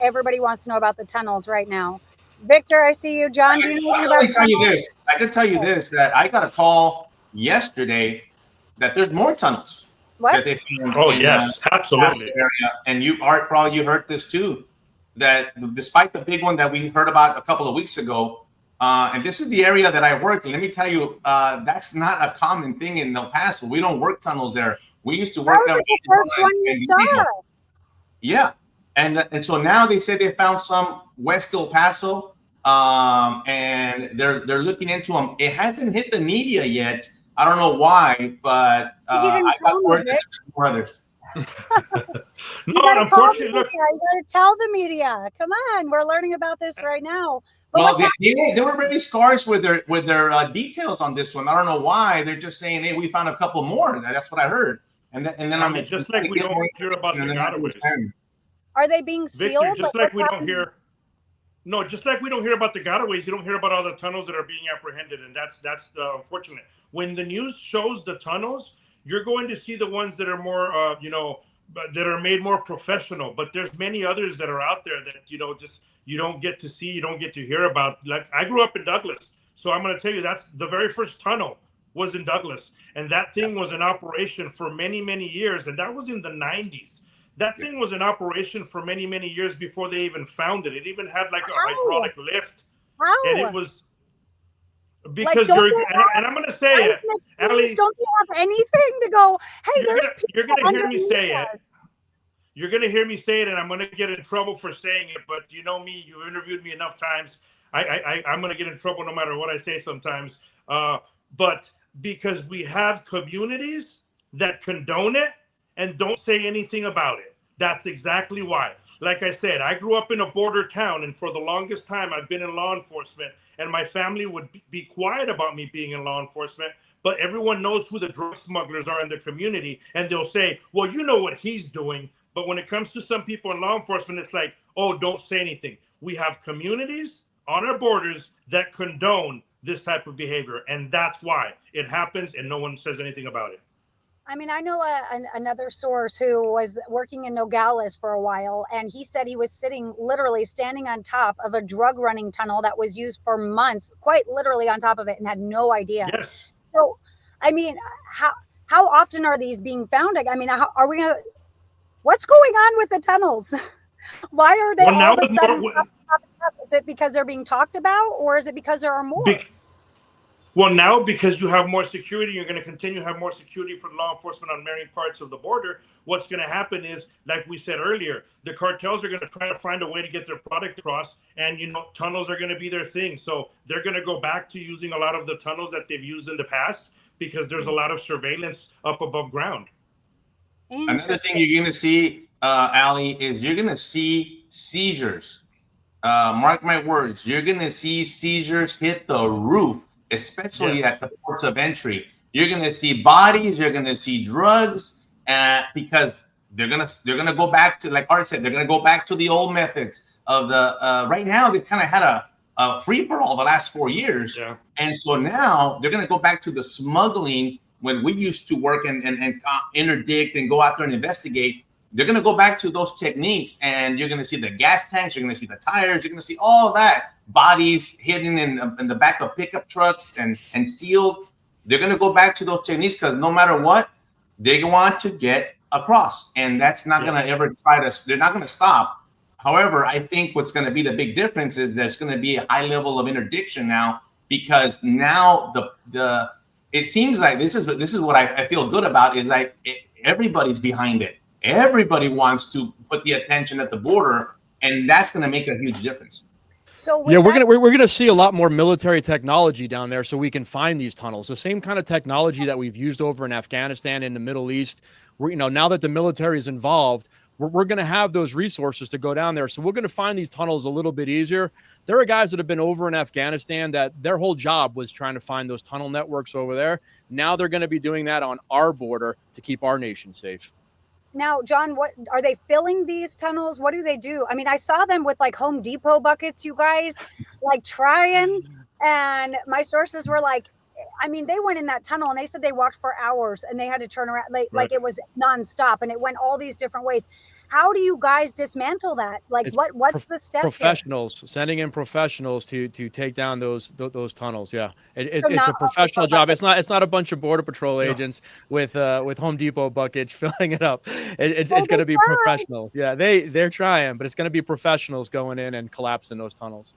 everybody wants to know about the tunnels right now. Victor, I see you. John, do you know I anything can only about tell you tunnels? this. I can tell you this, that I got a call yesterday that there's more tunnels What? that they found Oh, in yes, absolutely. area. And you, Art, probably you heard this too, that despite the big one that we heard about a couple of weeks ago, and this is the area that I worked. And let me tell you, that's not a common thing in El Paso. We don't work tunnels there. We used to work That out was the first one you saw. Yeah. And so now they say they found some West El Paso, and they're looking into them. It hasn't hit the media yet. I don't know why, but I got word that there's more others. No, unfortunately, look, you got to tell the media. Come on, we're learning about this right now. But well, they were really scarce with their details on this one. I don't know why. They're just saying, "Hey, we found a couple more." That's what I heard. And then I mean, just like we don't hear about the gotaways. Are they being sealed? Victor, just like we don't hear. No, just like we don't hear about the gotaways, you don't hear about all the tunnels that are being apprehended, and that's unfortunate. When the news shows the tunnels, you're going to see the ones that are more, that are made more professional. But there's many others that are out there that just you don't get to see, you don't get to hear about. Like I grew up in Douglas, so I'm going to tell you that's the very first tunnel was in Douglas, and that thing was in operation for many, many years, and that was in the 90s. That thing was in operation for many, many years before they even found it. It even had like a hydraulic lift. How? And it was because and I'm going to say it, Allie, don't you have anything to go, hey, you're going to hear me say it. You're going to hear me say it, and I'm going to get in trouble for saying it. But you know me, you interviewed me enough times. I'm going to get in trouble no matter what I say sometimes. But because we have communities that condone it and don't say anything about it. That's exactly why. Like I said, I grew up in a border town, and for the longest time, I've been in law enforcement, and my family would be quiet about me being in law enforcement, but everyone knows who the drug smugglers are in the community, and they'll say, well, you know what he's doing. But when it comes to some people in law enforcement, it's like, oh, don't say anything. We have communities on our borders that condone this type of behavior, and that's why it happens, and no one says anything about it. I mean, I know another source who was working in Nogales for a while, and he said he was literally standing on top of a drug running tunnel that was used for months, quite literally on top of it, and had no idea. Yes. So, I mean, how often are these being found? I mean, what's going on with the tunnels? Why are they all of a sudden up? Is it because they're being talked about, or is it because there are more? Well, now because you have more security, you're going to continue to have more security for law enforcement on many parts of the border. What's going to happen is, like we said earlier, the cartels are going to try to find a way to get their product across, and tunnels are going to be their thing. So they're going to go back to using a lot of the tunnels that they've used in the past because there's a lot of surveillance up above ground. Another thing you're going to see, Allie, is you're going to see seizures. Mark my words, you're going to see seizures hit the roof, especially at the ports of entry. You're going to see bodies, you're going to see drugs, because they're going to go back to, like Art said, they're going to go back to the old methods of the, right now they've kind of had a free for all the last 4 years. Yeah. And so now they're going to go back to the smuggling when we used to work and interdict and go out there and investigate. They're going to go back to those techniques, and you're going to see the gas tanks, you're going to see the tires, you're going to see all that, bodies hidden in the back of pickup trucks and sealed. They're going to go back to those techniques because no matter what, they want to get across, and that's not going to ever they're not going to stop. However, I think what's going to be the big difference is there's going to be a high level of interdiction now, because now it seems like this is what I feel good about, is like everybody's behind it. Everybody wants to put the attention at the border, and that's going to make a huge difference. So we're gonna see a lot more military technology down there, so we can find these tunnels. The same kind of technology that we've used over in Afghanistan, in the Middle East. Now that the military is involved, we're going to have those resources to go down there. So we're going to find these tunnels a little bit easier. There are guys that have been over in Afghanistan that their whole job was trying to find those tunnel networks over there. Now they're going to be doing that on our border to keep our nation safe. Now, John, what are they filling these tunnels? What do they do? I mean, I saw them with like Home Depot buckets, you guys, like trying, and my sources were like, I mean, they went in that tunnel and they said they walked for hours and they had to turn around like it was nonstop and it went all these different ways. How do you guys dismantle that? Like, what's the step? Professionals, sending in professionals to take down those tunnels. Yeah, it's a not professional job. It's not a bunch of Border Patrol agents with Home Depot buckets filling it up. It's going to be professionals. Yeah, they're trying, but it's going to be professionals going in and collapsing those tunnels.